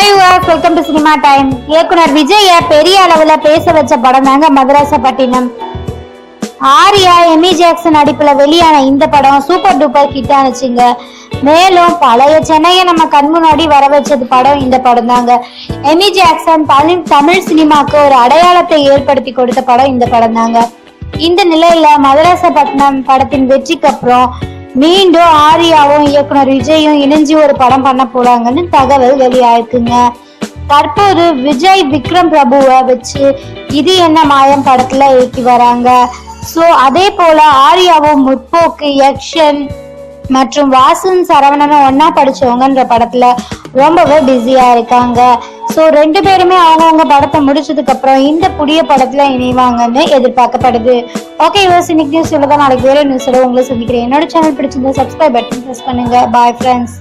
Hi was welcome to cinema time. இயக்குனர் விஜய பெரிய அளவுல பேச வச்ச படம் தாங்க மதராசப்பட்டினம். ஆர்யா, எமி ஜாக்சன் நடிப்புல வெளியான இந்த படம் சூப்பர் டூப்பர் ஹிட் ஆனிச்சுங்க. மேலும் பழைய சென்னையை நம்ம கண் முன்னாடி வர வச்சது படம் இந்த படம் தாங்க. எமி ஜாக்சன் தமிழ் சினிமாக்கு ஒரு அடையாளத்தை ஏற்படுத்தி கொடுத்த படம் இந்த படம் தாங்க. இந்த நிலையில மதராசப்பட்டினம் படத்தின் வெற்றிக்கு அப்புறம் மீண்டும் ஆர்யாவும் இயக்குனர் விஜயும் இணைஞ்சு ஒரு படம் பண்ண போறாங்கன்னு தகவல் வெளியாயிருக்குங்க. தற்போது விஜய் விக்ரம் பிரபுவை வச்சு இது என்ன மாயம் படத்துல ஏற்றி வராங்க. ஸோ அதே போல ஆர்யாவும் முற்போக்கு, ஆக்ஷன் மற்றும் வாசன் சரவணனும் ஒன்னா படிச்சவங்கன்ற படத்துல ரொம்பவே பிஸியா இருக்காங்க. ஸோ ரெண்டு பேருமே அவங்கவுங்க படத்தை முடிச்சதுக்கு அப்புறம் இந்த புதிய படத்துல இணைவாங்கன்னு எதிர்பார்க்கப்படுது. ஓகே, இன்னைக்கு நியூஸ் சொல்லதான், நாளைக்கு வேற நியூஸோட உங்களை சந்திக்கிறேன். என்னோட சேனல் பிடிச்சிருந்தா சப்ஸ்கிரைப் பட்டன் பிரஸ் பண்ணுங்க. Bye friends.